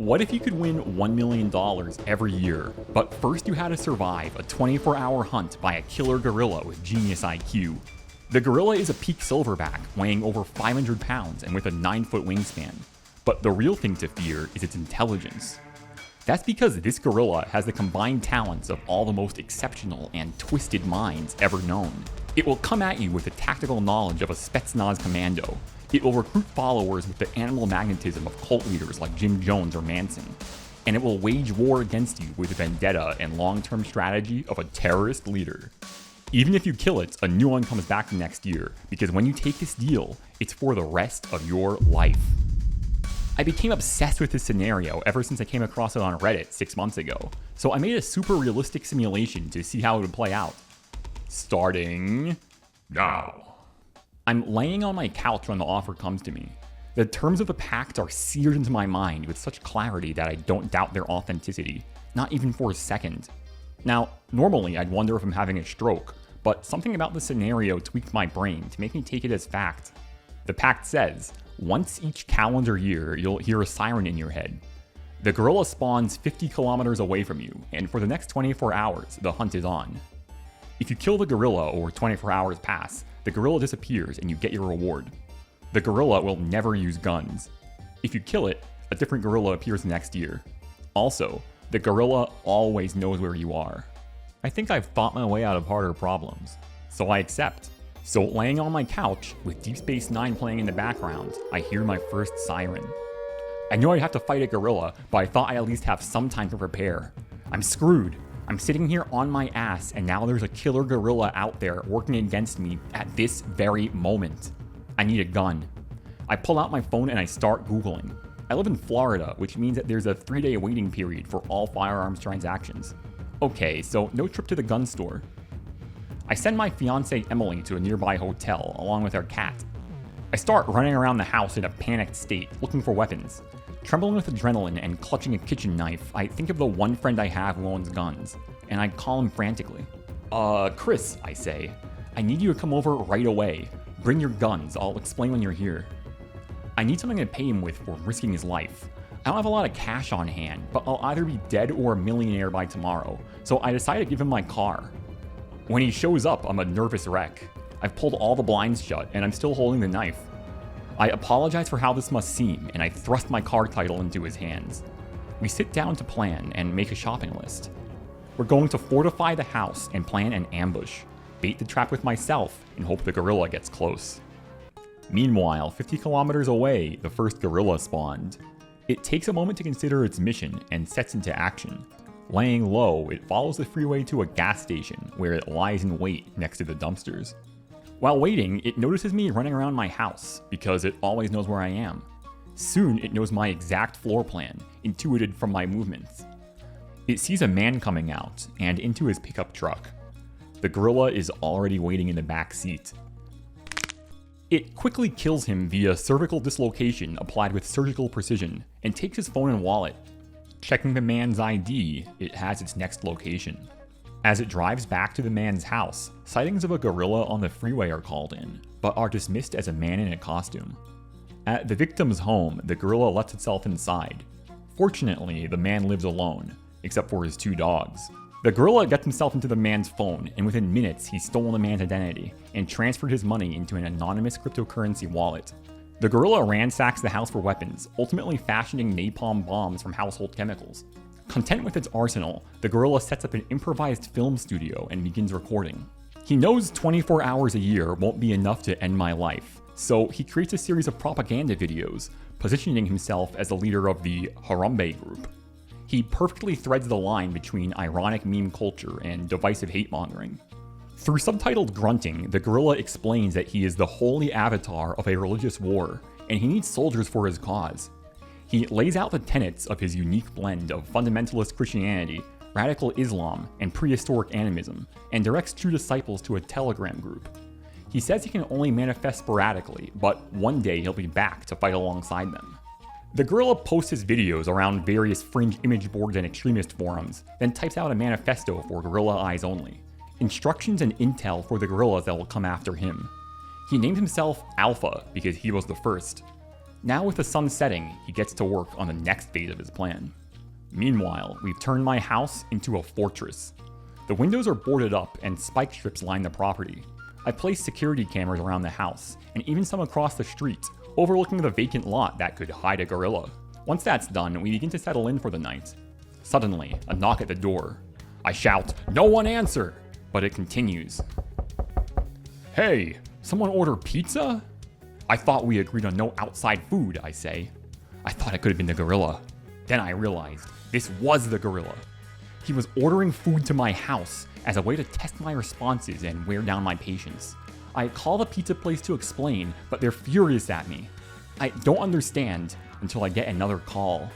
What if you could win $1 million every year, but first you had to survive a 24-hour hunt by a killer gorilla with genius IQ? The gorilla is a peak silverback, weighing over 500 pounds and with a 9-foot wingspan. But the real thing to fear is its intelligence. That's because this gorilla has the combined talents of all the most exceptional and twisted minds ever known. It will come at you with the tactical knowledge of a Spetsnaz commando. It will recruit followers with the animal magnetism of cult leaders like Jim Jones or Manson. And it will wage war against you with the vendetta and long-term strategy of a terrorist leader. Even if you kill it, a new one comes back the next year, because when you take this deal, it's for the rest of your life. I became obsessed with this scenario ever since I came across it on Reddit 6 months ago, so I made a super realistic simulation to see how it would play out. Starting now. I'm laying on my couch when the offer comes to me. The terms of the pact are seared into my mind with such clarity that I don't doubt their authenticity, not even for a second. Now, normally I'd wonder if I'm having a stroke, but something about the scenario tweaked my brain to make me take it as fact. The pact says, once each calendar year, you'll hear a siren in your head. The gorilla spawns 50 kilometers away from you, and for the next 24 hours, the hunt is on. If you kill the gorilla or 24 hours pass, the gorilla disappears and you get your reward. The gorilla will never use guns. If you kill it, a different gorilla appears next year. Also, the gorilla always knows where you are. I think I've thought my way out of harder problems, so I accept. So laying on my couch, with Deep Space Nine playing in the background, I hear my first siren. I knew I'd have to fight a gorilla, but I thought I'd at least have some time to prepare. I'm screwed. I'm sitting here on my ass, and now there's a killer gorilla out there working against me at this very moment. I need a gun. I pull out my phone and I start Googling. I live in Florida, which means that there's a 3-day waiting period for all firearms transactions. Okay, so no trip to the gun store. I send my fiancée Emily to a nearby hotel, along with our cat. I start running around the house in a panicked state, looking for weapons. Trembling with adrenaline and clutching a kitchen knife, I think of the one friend I have who owns guns, and I call him frantically. Chris, I say. I need you to come over right away. Bring your guns, I'll explain when you're here. I need something to pay him with for risking his life. I don't have a lot of cash on hand, but I'll either be dead or a millionaire by tomorrow, so I decide to give him my car. When he shows up, I'm a nervous wreck. I've pulled all the blinds shut, and I'm still holding the knife. I apologize for how this must seem, and I thrust my car title into his hands. We sit down to plan and make a shopping list. We're going to fortify the house and plan an ambush, bait the trap with myself, and hope the gorilla gets close. Meanwhile, 50 kilometers away, the first gorilla spawned. It takes a moment to consider its mission and sets into action. Laying low, it follows the freeway to a gas station, where it lies in wait next to the dumpsters. While waiting, it notices me running around my house, because it always knows where I am. Soon, it knows my exact floor plan, intuited from my movements. It sees a man coming out, and into his pickup truck. The gorilla is already waiting in the back seat. It quickly kills him via cervical dislocation applied with surgical precision, and takes his phone and wallet. Checking the man's ID, it has its next location. As it drives back to the man's house, sightings of a gorilla on the freeway are called in, but are dismissed as a man in a costume. At the victim's home, the gorilla lets itself inside. Fortunately, the man lives alone, except for his 2 dogs. The gorilla gets himself into the man's phone, and within minutes he's stolen the man's identity, and transferred his money into an anonymous cryptocurrency wallet. The gorilla ransacks the house for weapons, ultimately fashioning napalm bombs from household chemicals. Content with its arsenal, the gorilla sets up an improvised film studio and begins recording. He knows 24 hours a year won't be enough to end my life, so he creates a series of propaganda videos, positioning himself as the leader of the Harambe group. He perfectly threads the line between ironic meme culture and divisive hate-mongering. Through subtitled grunting, the gorilla explains that he is the holy avatar of a religious war, and he needs soldiers for his cause. He lays out the tenets of his unique blend of fundamentalist Christianity, radical Islam, and prehistoric animism, and directs true disciples to a Telegram group. He says he can only manifest sporadically, but one day he'll be back to fight alongside them. The gorilla posts his videos around various fringe image boards and extremist forums, then types out a manifesto for gorilla eyes only. Instructions and intel for the gorillas that will come after him. He named himself Alpha because he was the first. Now with the sun setting, he gets to work on the next phase of his plan. Meanwhile, we've turned my house into a fortress. The windows are boarded up and spike strips line the property. I placed security cameras around the house, and even some across the street, overlooking the vacant lot that could hide a gorilla. Once that's done, we begin to settle in for the night. Suddenly, a knock at the door. I shout, "No one answer!" But it continues. "Hey, someone order pizza?" "I thought we agreed on no outside food," I say. I thought it could have been the gorilla. Then I realized this was the gorilla. He was ordering food to my house as a way to test my responses and wear down my patience. I call the pizza place to explain, but they're furious at me. I don't understand until I get another call.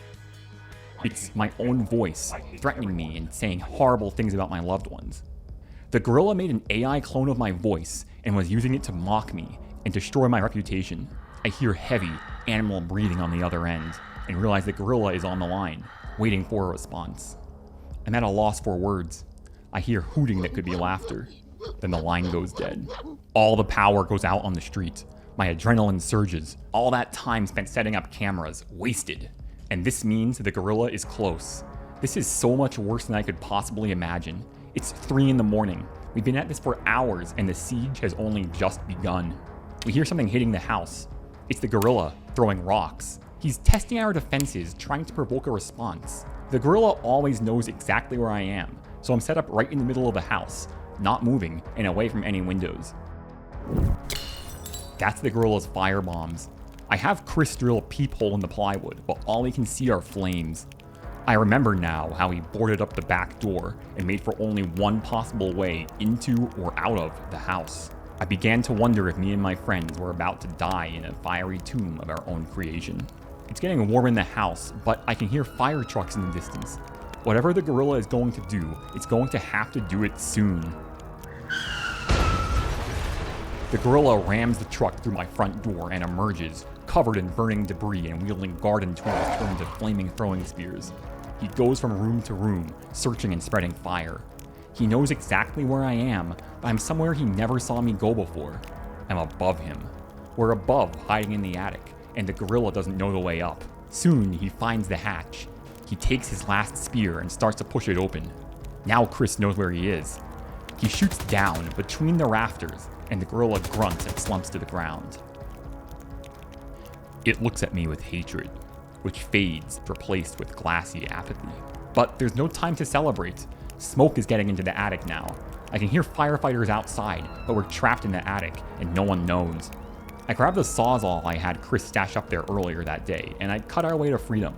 It's my own voice threatening me and saying horrible things about my loved ones. The gorilla made an AI clone of my voice and was using it to mock me and destroy my reputation. I hear heavy animal breathing on the other end and realize the gorilla is on the line, waiting for a response. I'm at a loss for words. I hear hooting that could be laughter. Then the line goes dead. All the power goes out on the street. My adrenaline surges. All that time spent setting up cameras, wasted. And this means the gorilla is close. This is so much worse than I could possibly imagine. It's 3 a.m. We've been at this for hours and the siege has only just begun. We hear something hitting the house. It's the gorilla throwing rocks. He's testing our defenses, trying to provoke a response. The gorilla always knows exactly where I am, so I'm set up right in the middle of the house, not moving and away from any windows. That's the gorilla's firebombs. I have Chris drill a peephole in the plywood, but all we can see are flames. I remember now how he boarded up the back door and made for only one possible way into or out of the house. I began to wonder if me and my friends were about to die in a fiery tomb of our own creation. It's getting warm in the house, but I can hear fire trucks in the distance. Whatever the gorilla is going to do, it's going to have to do it soon. The gorilla rams the truck through my front door and emerges, covered in burning debris and wielding garden tools turned into flaming throwing spears. He goes from room to room, searching and spreading fire. He knows exactly where I am, but I'm somewhere he never saw me go before. I'm above him. We're above, hiding in the attic, and the gorilla doesn't know the way up. Soon, he finds the hatch. He takes his last spear and starts to push it open. Now Chris knows where he is. He shoots down between the rafters, and the gorilla grunts and slumps to the ground. It looks at me with hatred, which fades, replaced with glassy apathy. But there's no time to celebrate. Smoke is getting into the attic now. I can hear firefighters outside, but we're trapped in the attic, and no one knows. I grab the sawzall I had Chris stash up there earlier that day, and I cut our way to freedom.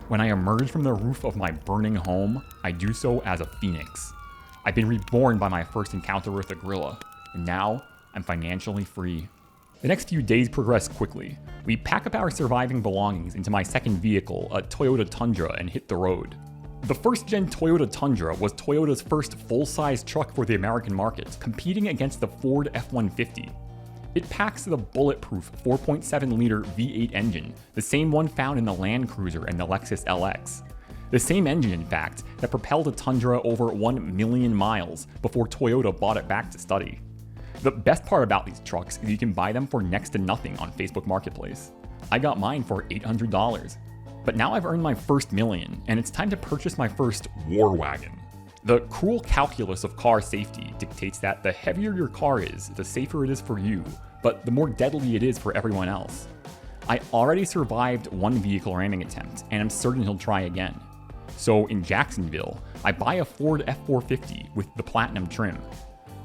When I emerge from the roof of my burning home, I do so as a phoenix. I've been reborn by my first encounter with the gorilla, and now I'm financially free. The next few days progress quickly. We pack up our surviving belongings into my second vehicle, a Toyota Tundra, and hit the road. The first-gen Toyota Tundra was Toyota's first full-size truck for the American market, competing against the Ford F-150. It packs the bulletproof 4.7-liter V8 engine, the same one found in the Land Cruiser and the Lexus LX. The same engine, in fact, that propelled a Tundra over 1 million miles before Toyota bought it back to study. The best part about these trucks is you can buy them for next to nothing on Facebook Marketplace. I got mine for $800. But now I've earned my first million, and it's time to purchase my first war wagon. The cruel calculus of car safety dictates that the heavier your car is, the safer it is for you, but the more deadly it is for everyone else. I already survived one vehicle ramming attempt, and I'm certain he'll try again. So in Jacksonville, I buy a Ford F-450 with the platinum trim.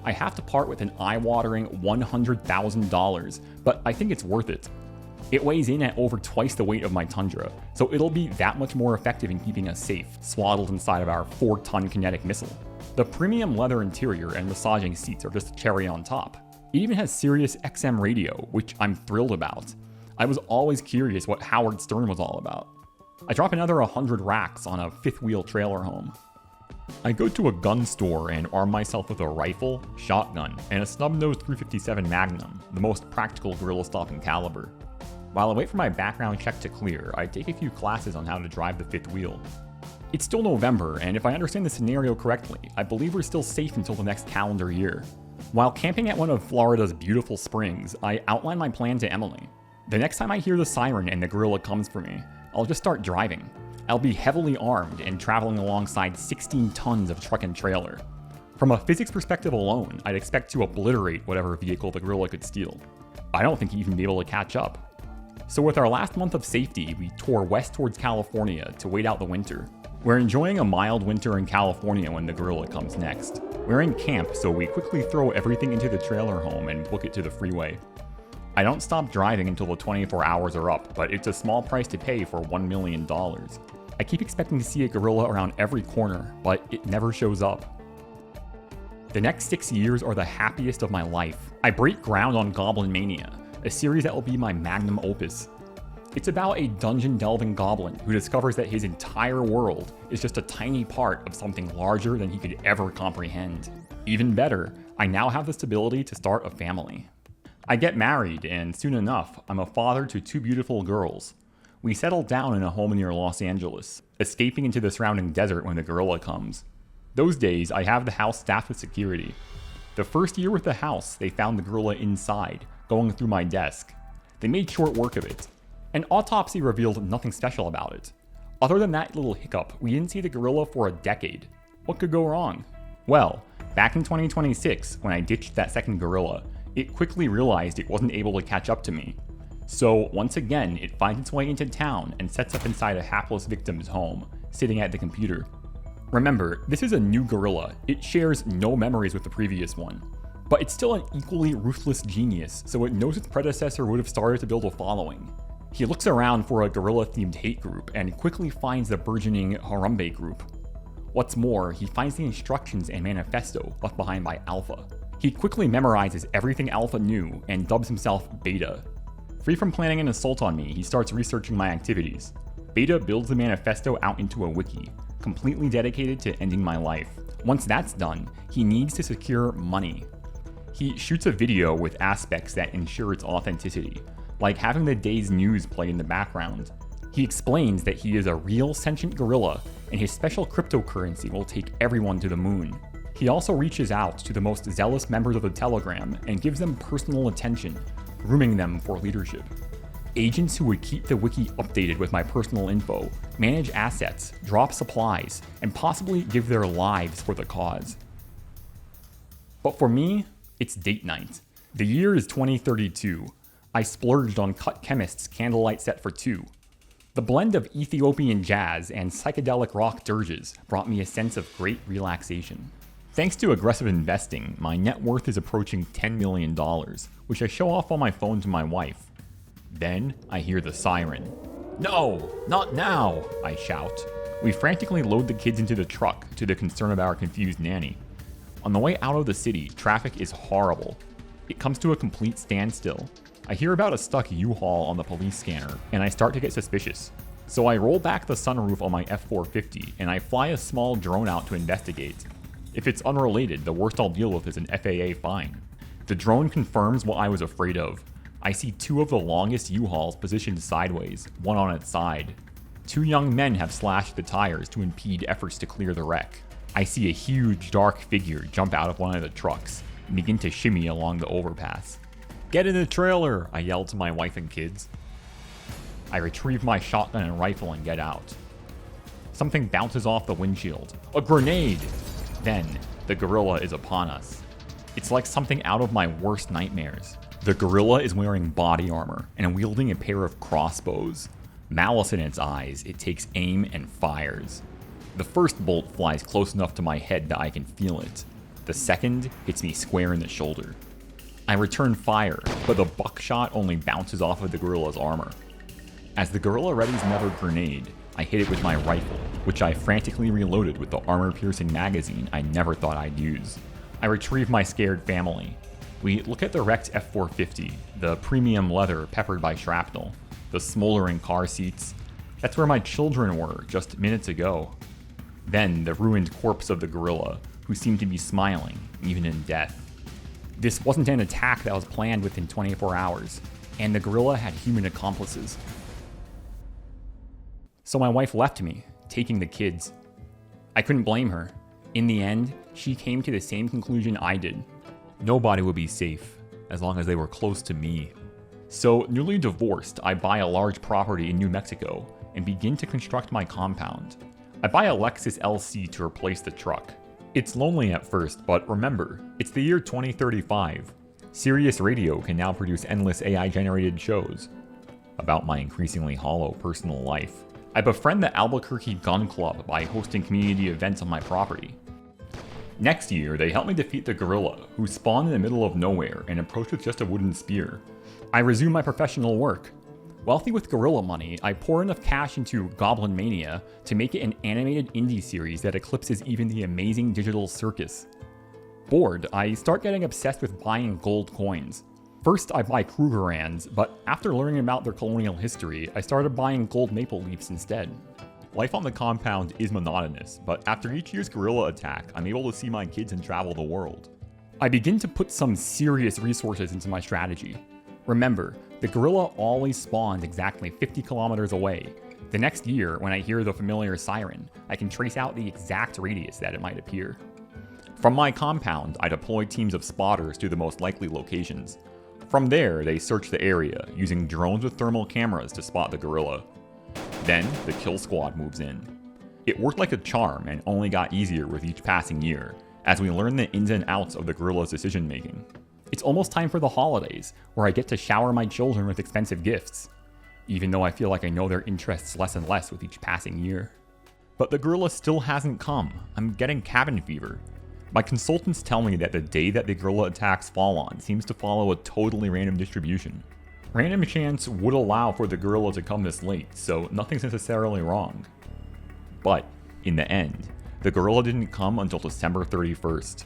I have to part with an eye-watering $100,000, but I think it's worth it. It weighs in at over twice the weight of my Tundra, so it'll be that much more effective in keeping us safe, swaddled inside of our 4-ton kinetic missile. The premium leather interior and massaging seats are just a cherry on top. It even has Sirius XM radio, which I'm thrilled about. I was always curious what Howard Stern was all about. I drop another 100 racks on a fifth-wheel trailer home. I go to a gun store and arm myself with a rifle, shotgun, and a snub-nosed .357 Magnum, the most practical guerrilla-stopping caliber. While I wait for my background check to clear, I take a few classes on how to drive the fifth wheel. It's still November, and if I understand the scenario correctly, I believe we're still safe until the next calendar year. While camping at one of Florida's beautiful springs, I outline my plan to Emily. The next time I hear the siren and the gorilla comes for me, I'll just start driving. I'll be heavily armed and traveling alongside 16 tons of truck and trailer. From a physics perspective alone, I'd expect to obliterate whatever vehicle the gorilla could steal. I don't think he'd even be able to catch up. So with our last month of safety, we tore west towards California to wait out the winter. We're enjoying a mild winter in California when the gorilla comes next. We're in camp, so we quickly throw everything into the trailer home and book it to the freeway. I don't stop driving until the 24 hours are up, but it's a small price to pay for $1 million. I keep expecting to see a gorilla around every corner, but it never shows up. The next 6 years are the happiest of my life. I break ground on Goblin Mania, a series that will be my magnum opus. It's about a dungeon-delving goblin who discovers that his entire world is just a tiny part of something larger than he could ever comprehend. Even better, I now have the stability to start a family. I get married, and soon enough, I'm a father to 2 beautiful girls. We settle down in a home near Los Angeles, escaping into the surrounding desert when the gorilla comes. Those days, I have the house staffed with security. The first year with the house, they found the gorilla inside, going through my desk. They made short work of it. An autopsy revealed nothing special about it. Other than that little hiccup, we didn't see the gorilla for a decade. What could go wrong? Well, back in 2026, when I ditched that second gorilla, it quickly realized it wasn't able to catch up to me. So once again, it finds its way into town and sets up inside a hapless victim's home, sitting at the computer. Remember, this is a new gorilla. It shares no memories with the previous one. But it's still an equally ruthless genius, so it knows its predecessor would have started to build a following. He looks around for a gorilla-themed hate group and quickly finds the burgeoning Harambe group. What's more, he finds the instructions and manifesto left behind by Alpha. He quickly memorizes everything Alpha knew and dubs himself Beta. Free from planning an assault on me, he starts researching my activities. Beta builds the manifesto out into a wiki, completely dedicated to ending my life. Once that's done, he needs to secure money. He shoots a video with aspects that ensure its authenticity, like having the day's news play in the background. He explains that he is a real sentient gorilla, and his special cryptocurrency will take everyone to the moon. He also reaches out to the most zealous members of the Telegram and gives them personal attention, grooming them for leadership. Agents who would keep the wiki updated with my personal info, manage assets, drop supplies, and possibly give their lives for the cause. But for me, it's date night. The year is 2032. I splurged on Cut Chemist's Candlelight set for 2. The blend of Ethiopian jazz and psychedelic rock dirges brought me a sense of great relaxation. Thanks to aggressive investing, my net worth is approaching $10 million, which I show off on my phone to my wife. Then I hear the siren. "No, not now!" I shout. We frantically load the kids into the truck, to the concern of our confused nanny. On the way out of the city, traffic is horrible. It comes to a complete standstill. I hear about a stuck U-Haul on the police scanner, and I start to get suspicious. So I roll back the sunroof on my F-450, and I fly a small drone out to investigate. If it's unrelated, the worst I'll deal with is an FAA fine. The drone confirms what I was afraid of. I see 2 of the longest U-Hauls positioned sideways, one on its side. 2 young men have slashed the tires to impede efforts to clear the wreck. I see a huge, dark figure jump out of one of the trucks and begin to shimmy along the overpass. "Get in the trailer!" I yell to my wife and kids. I retrieve my shotgun and rifle and get out. Something bounces off the windshield. A grenade! Then, the gorilla is upon us. It's like something out of my worst nightmares. The gorilla is wearing body armor and wielding a pair of crossbows. Malice in its eyes, it takes aim and fires. The first bolt flies close enough to my head that I can feel it. The second hits me square in the shoulder. I return fire, but the buckshot only bounces off of the gorilla's armor. As the gorilla readies another grenade, I hit it with my rifle, which I frantically reloaded with the armor-piercing magazine I never thought I'd use. I retrieve my scared family. We look at the wrecked F-450, the premium leather peppered by shrapnel, the smoldering car seats. That's where my children were just minutes ago. Then the ruined corpse of the gorilla, who seemed to be smiling, even in death. This wasn't an attack that was planned within 24 hours, and the gorilla had human accomplices. So my wife left me, taking the kids. I couldn't blame her. In the end, she came to the same conclusion I did. Nobody would be safe as long as they were close to me. So, newly divorced, I buy a large property in New Mexico and begin to construct my compound. I buy a Lexus LC to replace the truck. It's lonely at first, but remember, it's the year 2035. Sirius Radio can now produce endless AI-generated shows about my increasingly hollow personal life. I befriend the Albuquerque Gun Club by hosting community events on my property. Next year, they help me defeat the gorilla, who spawned in the middle of nowhere and approached with just a wooden spear. I resume my professional work. Wealthy with gorilla money, I pour enough cash into Goblin Mania to make it an animated indie series that eclipses even the amazing digital circus. Bored, I start getting obsessed with buying gold coins. First, I buy Krugerrands, but after learning about their colonial history, I started buying gold maple leafs instead. Life on the compound is monotonous, but after each year's gorilla attack, I'm able to see my kids and travel the world. I begin to put some serious resources into my strategy. Remember, the gorilla always spawns exactly 50 kilometers away. The next year, when I hear the familiar siren, I can trace out the exact radius that it might appear. From my compound, I deploy teams of spotters to the most likely locations. From there, they search the area, using drones with thermal cameras to spot the gorilla. Then, the kill squad moves in. It worked like a charm and only got easier with each passing year, as we learn the ins and outs of the gorilla's decision making. It's almost time for the holidays, where I get to shower my children with expensive gifts, even though I feel like I know their interests less and less with each passing year. But the gorilla still hasn't come. I'm getting cabin fever. My consultants tell me that the day that the gorilla attacks fall on seems to follow a totally random distribution. Random chance would allow for the gorilla to come this late, so nothing's necessarily wrong. But, in the end, the gorilla didn't come until December 31st.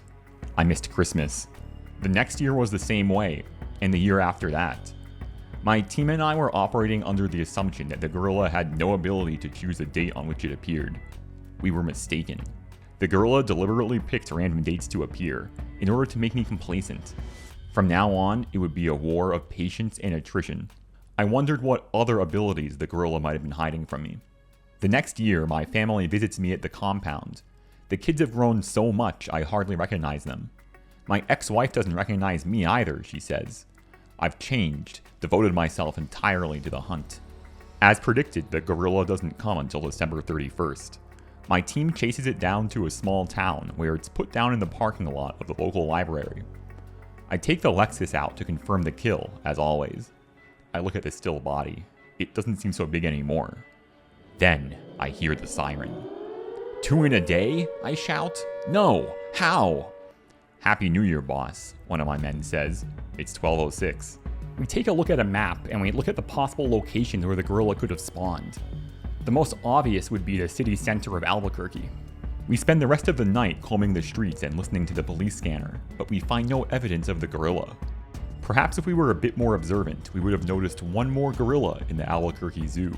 I missed Christmas. The next year was the same way, and the year after that. My team and I were operating under the assumption that the gorilla had no ability to choose the date on which it appeared. We were mistaken. The gorilla deliberately picked random dates to appear, in order to make me complacent. From now on, it would be a war of patience and attrition. I wondered what other abilities the gorilla might have been hiding from me. The next year, my family visits me at the compound. The kids have grown so much, I hardly recognize them. My ex-wife doesn't recognize me either, she says. I've changed, devoted myself entirely to the hunt. As predicted, the gorilla doesn't come until December 31st. My team chases it down to a small town, where it's put down in the parking lot of the local library. I take the Lexus out to confirm the kill, as always. I look at the still body. It doesn't seem so big anymore. Then, I hear the siren. 2 in a day? I shout. No! How? Happy New Year, boss, one of my men says. It's 12:06. We take a look at a map, and we look at the possible locations where the gorilla could have spawned. The most obvious would be the city center of Albuquerque. We spend the rest of the night combing the streets and listening to the police scanner, but we find no evidence of the gorilla. Perhaps if we were a bit more observant, we would have noticed one more gorilla in the Albuquerque Zoo.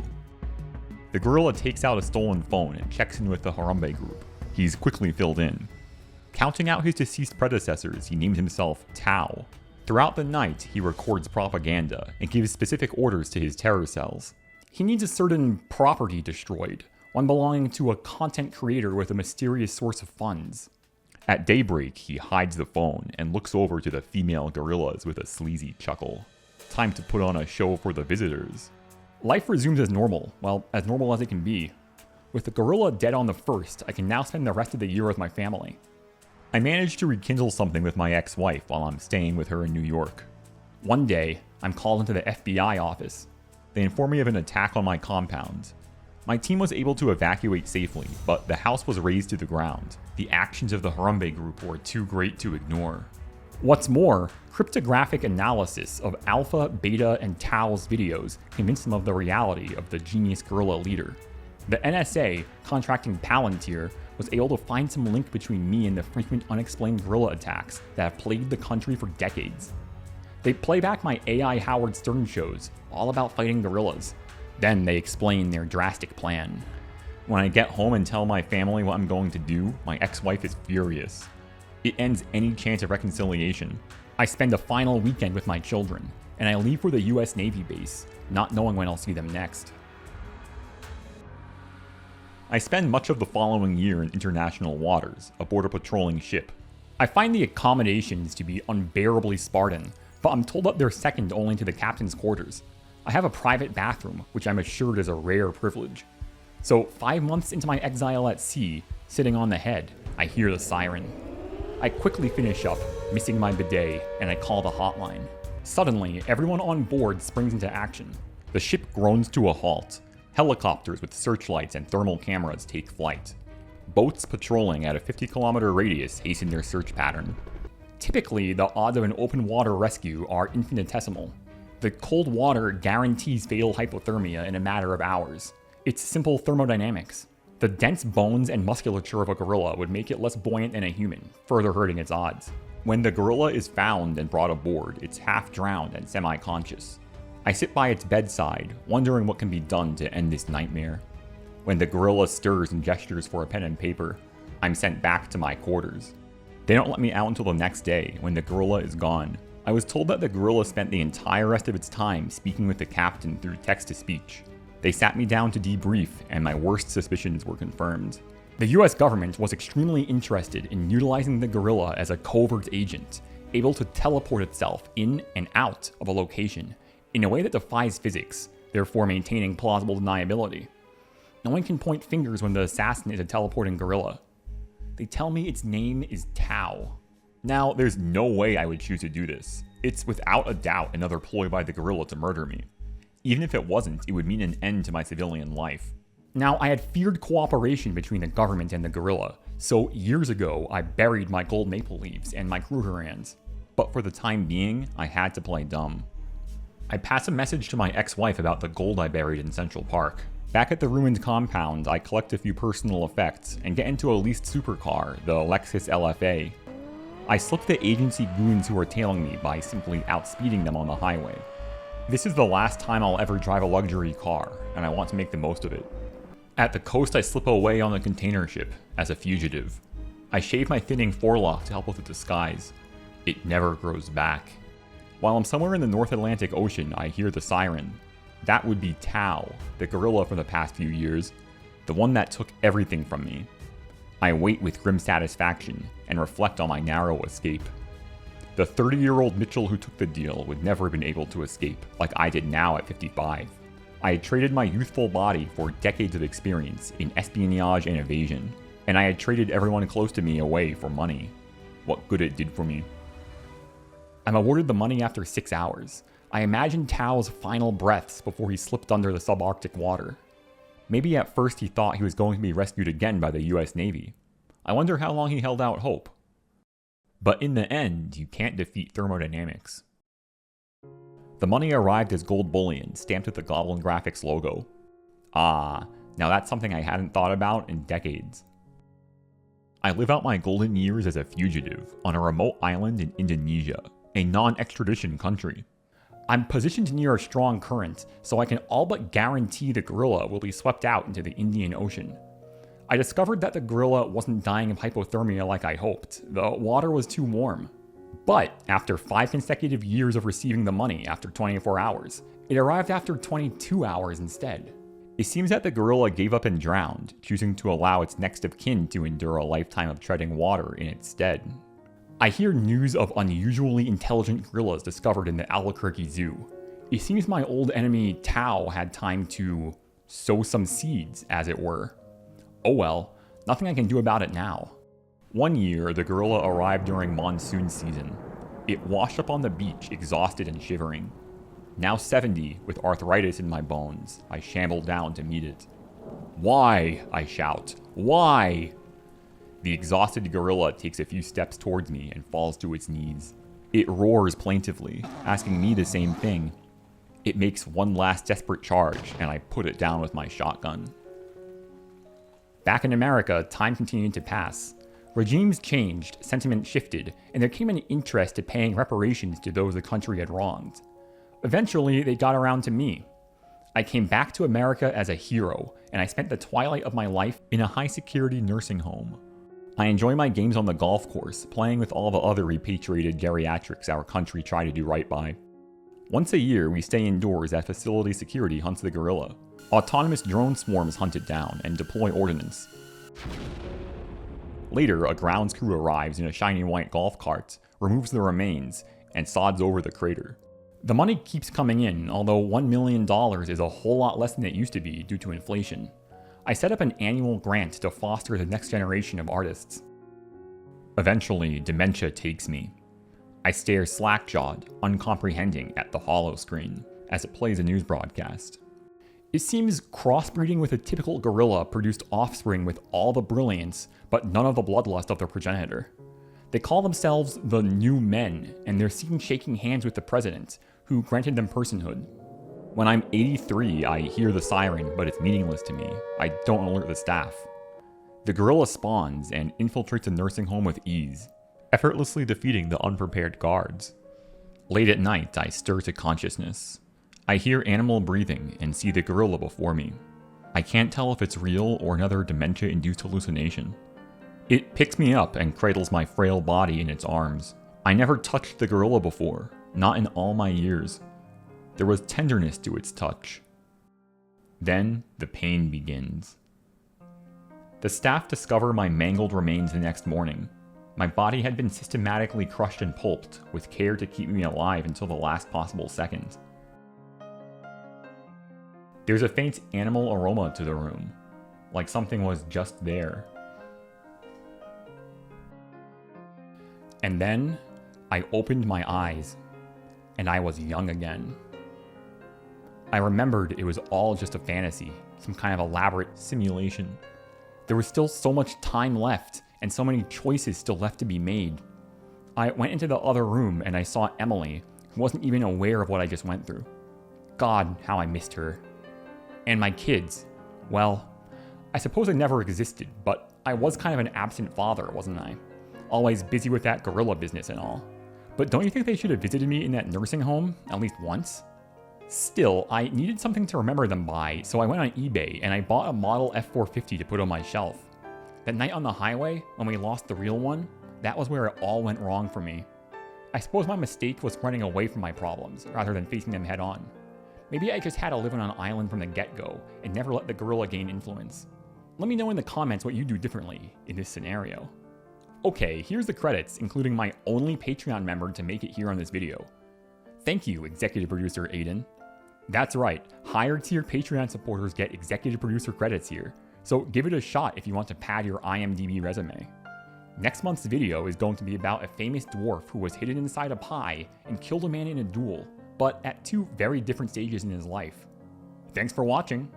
The gorilla takes out a stolen phone and checks in with the Harambe group. He's quickly filled in. Counting out his deceased predecessors, he named himself Tao. Throughout the night, he records propaganda and gives specific orders to his terror cells. He needs a certain property destroyed, one belonging to a content creator with a mysterious source of funds. At daybreak, he hides the phone and looks over to the female gorillas with a sleazy chuckle. Time to put on a show for the visitors. Life resumes as normal as it can be. With the gorilla dead on the 1st, I can now spend the rest of the year with my family. I managed to rekindle something with my ex-wife while I'm staying with her in New York. One day, I'm called into the FBI office. They inform me of an attack on my compound. My team was able to evacuate safely, but the house was razed to the ground. The actions of the Harambe group were too great to ignore. What's more, cryptographic analysis of Alpha, Beta, and Tau's videos convinced them of the reality of the genius gorilla leader. The NSA, contracting Palantir, was able to find some link between me and the frequent unexplained gorilla attacks that have plagued the country for decades. They play back my AI Howard Stern shows, all about fighting gorillas. Then they explain their drastic plan. When I get home and tell my family what I'm going to do, my ex-wife is furious. It ends any chance of reconciliation. I spend a final weekend with my children, and I leave for the US Navy base, not knowing when I'll see them next. I spend much of the following year in international waters, aboard a patrolling ship. I find the accommodations to be unbearably Spartan, but I'm told that they're second only to the captain's quarters. I have a private bathroom, which I'm assured is a rare privilege. So 5 months into my exile at sea, sitting on the head, I hear the siren. I quickly finish up, missing my bidet, and I call the hotline. Suddenly, everyone on board springs into action. The ship groans to a halt. Helicopters with searchlights and thermal cameras take flight. Boats patrolling at a 50-kilometer radius hasten their search pattern. Typically, the odds of an open water rescue are infinitesimal. The cold water guarantees fatal hypothermia in a matter of hours. It's simple thermodynamics. The dense bones and musculature of a gorilla would make it less buoyant than a human, further hurting its odds. When the gorilla is found and brought aboard, it's half drowned and semi-conscious. I sit by its bedside, wondering what can be done to end this nightmare. When the gorilla stirs and gestures for a pen and paper, I'm sent back to my quarters. They don't let me out until the next day, when the gorilla is gone. I was told that the gorilla spent the entire rest of its time speaking with the captain through text-to-speech. They sat me down to debrief, and my worst suspicions were confirmed. The US government was extremely interested in utilizing the gorilla as a covert agent, able to teleport itself in and out of a location in a way that defies physics, therefore maintaining plausible deniability. No one can point fingers when the assassin is a teleporting gorilla. They tell me its name is Tau. Now, there's no way I would choose to do this. It's without a doubt another ploy by the gorilla to murder me. Even if it wasn't, it would mean an end to my civilian life. Now, I had feared cooperation between the government and the gorilla, so years ago I buried my gold maple leaves and my Krugerrands. But for the time being, I had to play dumb. I pass a message to my ex-wife about the gold I buried in Central Park. Back at the ruined compound, I collect a few personal effects and get into a leased supercar, the Lexus LFA. I slip the agency goons who are tailing me by simply outspeeding them on the highway. This is the last time I'll ever drive a luxury car, and I want to make the most of it. At the coast, I slip away on the container ship as a fugitive. I shave my thinning forelock to help with the disguise. It never grows back. While I'm somewhere in the North Atlantic Ocean, I hear the siren. That would be Tau, the gorilla from the past few years, the one that took everything from me. I wait with grim satisfaction and reflect on my narrow escape. The 30-year-old Mitchell who took the deal would never have been able to escape like I did now at 55. I had traded my youthful body for decades of experience in espionage and evasion, and I had traded everyone close to me away for money. What good it did for me. I'm awarded the money after 6 hours. I imagine Tau's final breaths before he slipped under the subarctic water. Maybe at first he thought he was going to be rescued again by the US Navy. I wonder how long he held out hope. But in the end, you can't defeat thermodynamics. The money arrived as gold bullion, stamped with the Goblin Graphics logo. Ah, now that's something I hadn't thought about in decades. I live out my golden years as a fugitive on a remote island in Indonesia, a non-extradition country. I'm positioned near a strong current, so I can all but guarantee the gorilla will be swept out into the Indian Ocean. I discovered that the gorilla wasn't dying of hypothermia like I hoped. The water was too warm. But after 5 consecutive years of receiving the money after 24 hours, it arrived after 22 hours instead. It seems that the gorilla gave up and drowned, choosing to allow its next of kin to endure a lifetime of treading water in its stead. I hear news of unusually intelligent gorillas discovered in the Albuquerque Zoo. It seems my old enemy Tau had time to sow some seeds, as it were. Oh well, nothing I can do about it now. One year, the gorilla arrived during monsoon season. It washed up on the beach, exhausted and shivering. Now 70, with arthritis in my bones, I shamble down to meet it. Why? I shout. Why? The exhausted gorilla takes a few steps towards me and falls to its knees. It roars plaintively, asking me the same thing. It makes one last desperate charge, and I put it down with my shotgun. Back in America, time continued to pass. Regimes changed, sentiment shifted, and there came an interest to paying reparations to those the country had wronged. Eventually, they got around to me. I came back to America as a hero, and I spent the twilight of my life in a high-security nursing home. I enjoy my games on the golf course, playing with all the other repatriated geriatrics our country tried to do right by. Once a year, we stay indoors as facility security hunts the gorilla. Autonomous drone swarms hunt it down and deploy ordnance. Later, a grounds crew arrives in a shiny white golf cart, removes the remains, and sods over the crater. The money keeps coming in, although $1 million is a whole lot less than it used to be due to inflation. I set up an annual grant to foster the next generation of artists. Eventually, dementia takes me. I stare slack-jawed, uncomprehending at the hollow screen as it plays a news broadcast. It seems crossbreeding with a typical gorilla produced offspring with all the brilliance, but none of the bloodlust of their progenitor. They call themselves the New Men, and they're seen shaking hands with the president, who granted them personhood. When I'm 83, I hear the siren, but it's meaningless to me. I don't alert the staff. The gorilla spawns and infiltrates a nursing home with ease, effortlessly defeating the unprepared guards. Late at night, I stir to consciousness. I hear animal breathing and see the gorilla before me. I can't tell if it's real or another dementia-induced hallucination. It picks me up and cradles my frail body in its arms. I never touched the gorilla before, not in all my years. There was tenderness to its touch. Then the pain begins. The staff discover my mangled remains the next morning. My body had been systematically crushed and pulped, with care to keep me alive until the last possible second. There's a faint animal aroma to the room, like something was just there. And then I opened my eyes, and I was young again. I remembered it was all just a fantasy, some kind of elaborate simulation. There was still so much time left, and so many choices still left to be made. I went into the other room and I saw Emily, who wasn't even aware of what I just went through. God, how I missed her. And my kids. Well, I suppose they never existed, but I was kind of an absent father, wasn't I? Always busy with that gorilla business and all. But don't you think they should have visited me in that nursing home at least once? Still, I needed something to remember them by, so I went on eBay and I bought a model F450 to put on my shelf. That night on the highway, when we lost the real one, that was where it all went wrong for me. I suppose my mistake was running away from my problems, rather than facing them head on. Maybe I just had to live on an island from the get-go, and never let the gorilla gain influence. Let me know in the comments what you do differently in this scenario. Okay, here's the credits, including my only Patreon member to make it here on this video. Thank you, executive producer Aiden. That's right, higher tier Patreon supporters get executive producer credits here, so give it a shot if you want to pad your IMDb resume. Next month's video is going to be about a famous dwarf who was hidden inside a pie and killed a man in a duel, but at two very different stages in his life. Thanks for watching!